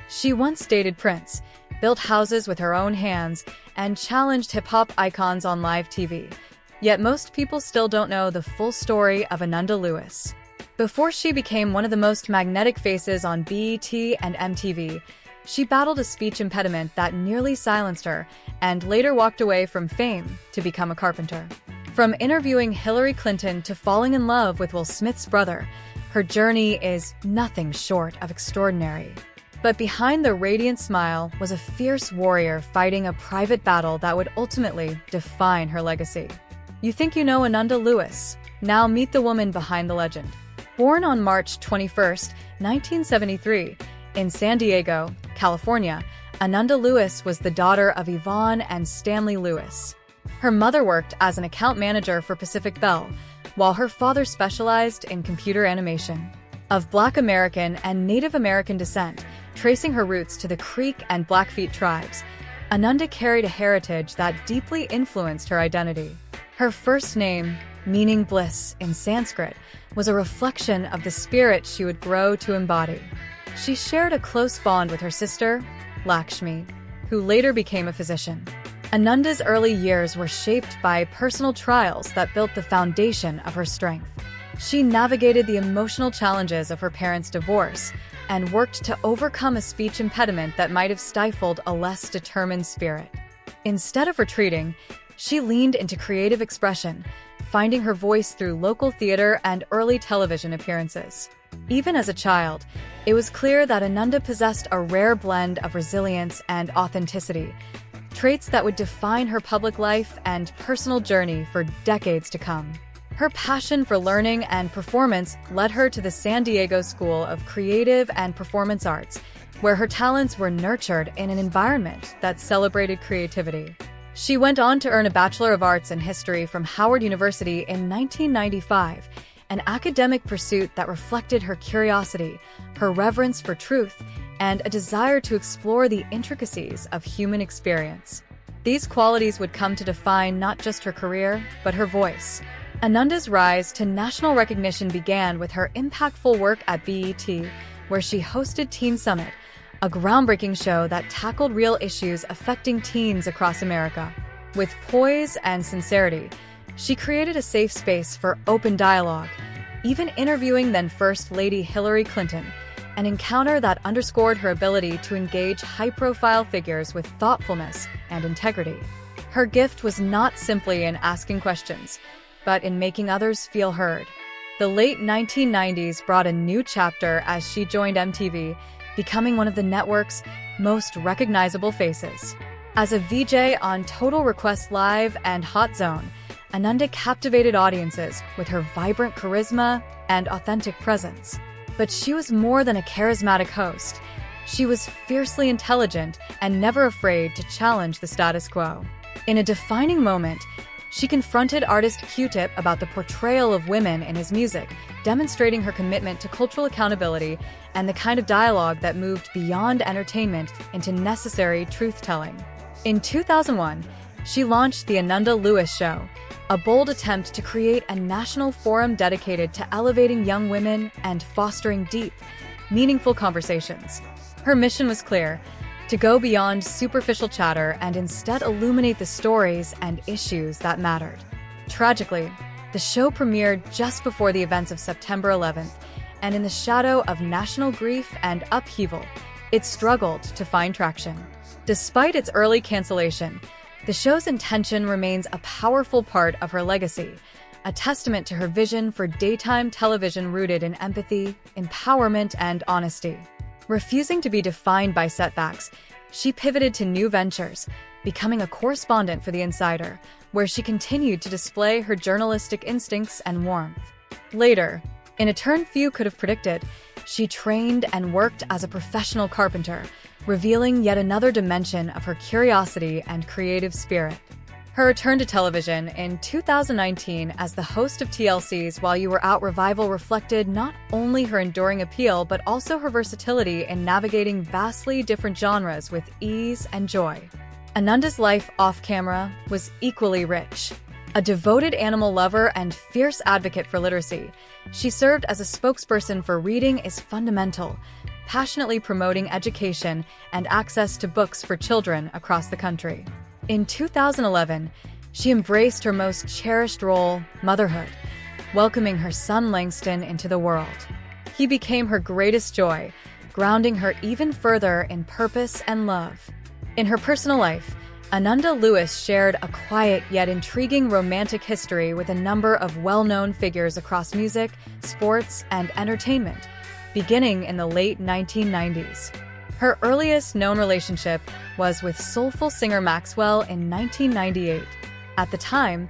She once dated Prince, built houses with her own hands, and challenged hip-hop icons on live TV. Yet most people still don't know the full story of Ananda Lewis. Before she became one of the most magnetic faces on BET and MTV, she battled a speech impediment that nearly silenced her and later walked away from fame to become a carpenter. From interviewing Hillary Clinton to falling in love with Will Smith's brother, her journey is nothing short of extraordinary. But behind the radiant smile was a fierce warrior fighting a private battle that would ultimately define her legacy. You think you know Ananda Lewis? Now meet the woman behind the legend. Born on March 21, 1973, in San Diego, California, Ananda Lewis was the daughter of Yvonne and Stanley Lewis. Her mother worked as an account manager for Pacific Bell, while her father specialized in computer animation. Of Black American and Native American descent, tracing her roots to the Creek and Blackfeet tribes, Ananda carried a heritage that deeply influenced her identity. Her first name, meaning bliss in Sanskrit, was a reflection of the spirit she would grow to embody. She shared a close bond with her sister, Lakshmi, who later became a physician. Ananda's early years were shaped by personal trials that built the foundation of her strength. She navigated the emotional challenges of her parents' divorce and worked to overcome a speech impediment that might have stifled a less determined spirit. Instead of retreating, she leaned into creative expression, finding her voice through local theater and early television appearances. Even as a child, it was clear that Ananda possessed a rare blend of resilience and authenticity, traits that would define her public life and personal journey for decades to come. Her passion for learning and performance led her to the San Diego School of Creative and Performance Arts, where her talents were nurtured in an environment that celebrated creativity. She went on to earn a Bachelor of Arts in History from Howard University in 1995, an academic pursuit that reflected her curiosity, her reverence for truth, and a desire to explore the intricacies of human experience. These qualities would come to define not just her career, but her voice. Ananda's rise to national recognition began with her impactful work at BET, where she hosted Teen Summit, a groundbreaking show that tackled real issues affecting teens across America. With poise and sincerity, she created a safe space for open dialogue, even interviewing then First Lady Hillary Clinton, an encounter that underscored her ability to engage high-profile figures with thoughtfulness and integrity. Her gift was not simply in asking questions, but in making others feel heard. The late 1990s brought a new chapter as she joined MTV, becoming one of the network's most recognizable faces. As a VJ on Total Request Live and Hot Zone, Ananda captivated audiences with her vibrant charisma and authentic presence. But she was more than a charismatic host. She was fiercely intelligent and never afraid to challenge the status quo. In a defining moment, she confronted artist Q-Tip about the portrayal of women in his music, demonstrating her commitment to cultural accountability and the kind of dialogue that moved beyond entertainment into necessary truth-telling. In 2001, she launched The Ananda Lewis Show, a bold attempt to create a national forum dedicated to elevating young women and fostering deep, meaningful conversations. Her mission was clear: to go beyond superficial chatter and instead illuminate the stories and issues that mattered. Tragically, the show premiered just before the events of September 11th, and in the shadow of national grief and upheaval, it struggled to find traction. Despite its early cancellation, the show's intention remains a powerful part of her legacy, a testament to her vision for daytime television rooted in empathy, empowerment, and honesty. Refusing to be defined by setbacks, she pivoted to new ventures, becoming a correspondent for The Insider, where she continued to display her journalistic instincts and warmth. Later, in a turn few could have predicted, she trained and worked as a professional carpenter, revealing yet another dimension of her curiosity and creative spirit. Her return to television in 2019 as the host of TLC's While You Were Out revival reflected not only her enduring appeal but also her versatility in navigating vastly different genres with ease and joy. Ananda's life off-camera was equally rich. A devoted animal lover and fierce advocate for literacy, she served as a spokesperson for Reading is Fundamental, passionately promoting education and access to books for children across the country. In 2011, she embraced her most cherished role, motherhood, welcoming her son Langston into the world. He became her greatest joy, grounding her even further in purpose and love. In her personal life, Ananda Lewis shared a quiet yet intriguing romantic history with a number of well-known figures across music, sports, and entertainment, beginning in the late 1990s. Her earliest known relationship was with soulful singer Maxwell in 1998. At the time,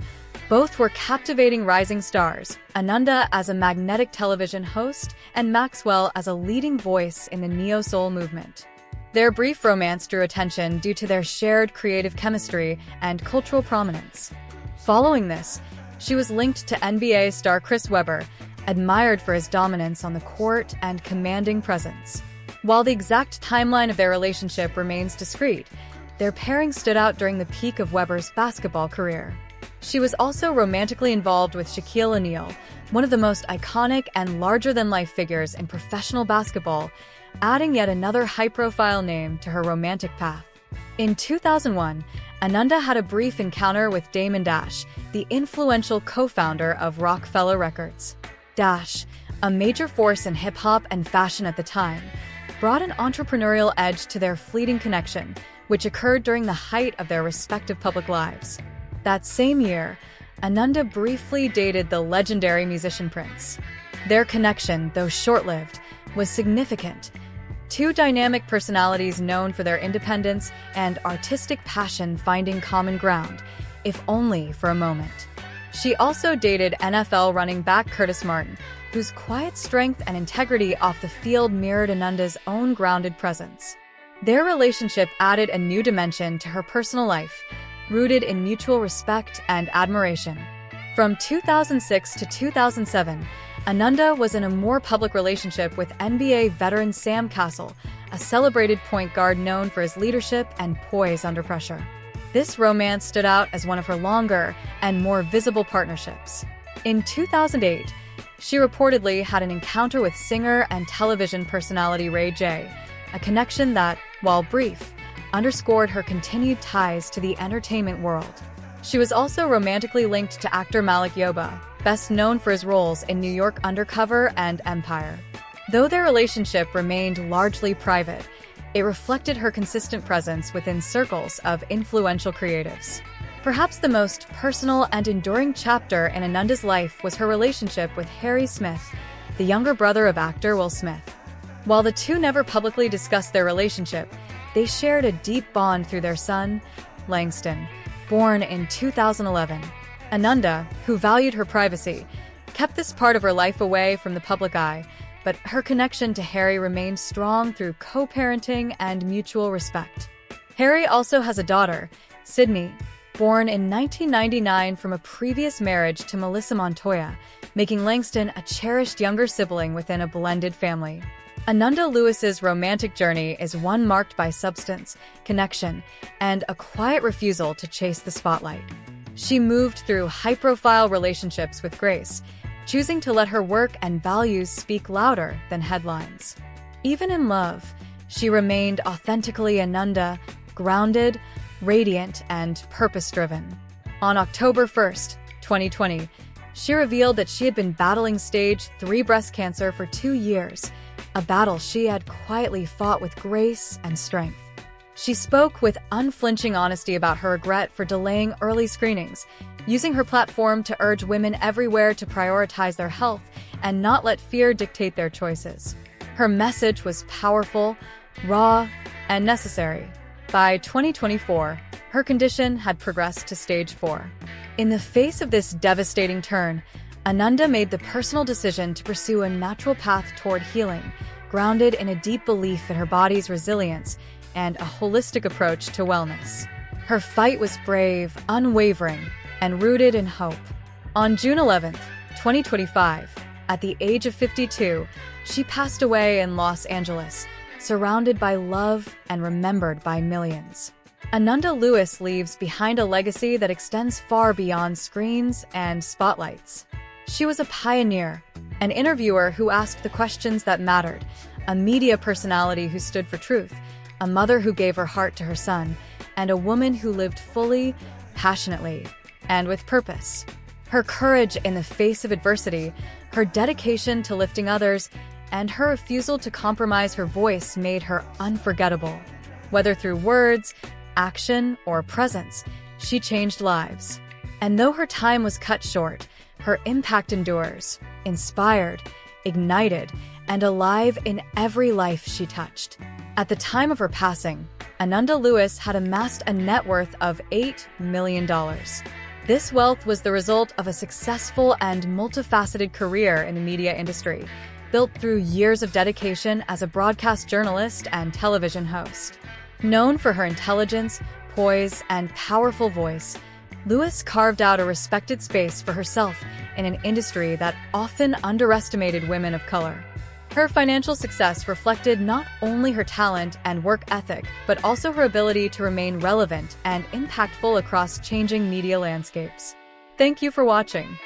both were captivating rising stars, Ananda as a magnetic television host and Maxwell as a leading voice in the neo-soul movement. Their brief romance drew attention due to their shared creative chemistry and cultural prominence. Following this, she was linked to NBA star Chris Webber, admired for his dominance on the court and commanding presence. While the exact timeline of their relationship remains discreet, their pairing stood out during the peak of Webber's basketball career. She was also romantically involved with Shaquille O'Neal, one of the most iconic and larger-than-life figures in professional basketball, adding yet another high-profile name to her romantic path. In 2001, Ananda had a brief encounter with Damon Dash, the influential co-founder of Rockefeller Records. Dash, a major force in hip-hop and fashion at the time, brought an entrepreneurial edge to their fleeting connection, which occurred during the height of their respective public lives. That same year, Ananda briefly dated the legendary musician Prince. Their connection, though short-lived, was significant. Two dynamic personalities known for their independence and artistic passion finding common ground, if only for a moment. She also dated NFL running back Curtis Martin, whose quiet strength and integrity off the field mirrored Ananda's own grounded presence. Their relationship added a new dimension to her personal life, rooted in mutual respect and admiration. From 2006 to 2007, Ananda was in a more public relationship with NBA veteran Sam Cassell, a celebrated point guard known for his leadership and poise under pressure. This romance stood out as one of her longer and more visible partnerships. In 2008, she reportedly had an encounter with singer and television personality Ray J, a connection that, while brief, underscored her continued ties to the entertainment world. She was also romantically linked to actor Malik Yoba, best known for his roles in New York Undercover and Empire. Though their relationship remained largely private, it reflected her consistent presence within circles of influential creatives. Perhaps the most personal and enduring chapter in Ananda's life was her relationship with Harry Smith, the younger brother of actor Will Smith. While the two never publicly discussed their relationship, they shared a deep bond through their son, Langston, born in 2011. Ananda, who valued her privacy, kept this part of her life away from the public eye, but her connection to Harry remained strong through co-parenting and mutual respect. Harry also has a daughter, Sydney, born in 1999 from a previous marriage to Melissa Montoya, making Langston a cherished younger sibling within a blended family. Ananda Lewis's romantic journey is one marked by substance, connection, and a quiet refusal to chase the spotlight. She moved through high-profile relationships with grace, choosing to let her work and values speak louder than headlines. Even in love, she remained authentically Ananda, grounded, radiant, and purpose-driven. On October 1st, 2020, she revealed that she had been battling stage 3 breast cancer for 2 years, a battle she had quietly fought with grace and strength. She spoke with unflinching honesty about her regret for delaying early screenings, using her platform to urge women everywhere to prioritize their health and not let fear dictate their choices. Her message was powerful, raw, and necessary. By 2024, her condition had progressed to stage 4. In the face of this devastating turn, Ananda made the personal decision to pursue a natural path toward healing, grounded in a deep belief in her body's resilience and a holistic approach to wellness. Her fight was brave, unwavering, and rooted in hope. On June 11, 2025, at the age of 52, she passed away in Los Angeles, surrounded by love and remembered by millions. Ananda Lewis leaves behind a legacy that extends far beyond screens and spotlights. She was a pioneer, an interviewer who asked the questions that mattered, a media personality who stood for truth, a mother who gave her heart to her son, and a woman who lived fully, passionately, and with purpose. Her courage in the face of adversity, her dedication to lifting others, and her refusal to compromise her voice made her unforgettable. Whether through words, action, or presence, she changed lives. And though her time was cut short, her impact endures, inspired, ignited, and alive in every life she touched. At the time of her passing, Ananda Lewis had amassed a net worth of $8 million. This wealth was the result of a successful and multifaceted career in the media industry, built through years of dedication as a broadcast journalist and television host. Known for her intelligence, poise, and powerful voice, Lewis carved out a respected space for herself in an industry that often underestimated women of color. Her financial success reflected not only her talent and work ethic, but also her ability to remain relevant and impactful across changing media landscapes. Thank you for watching.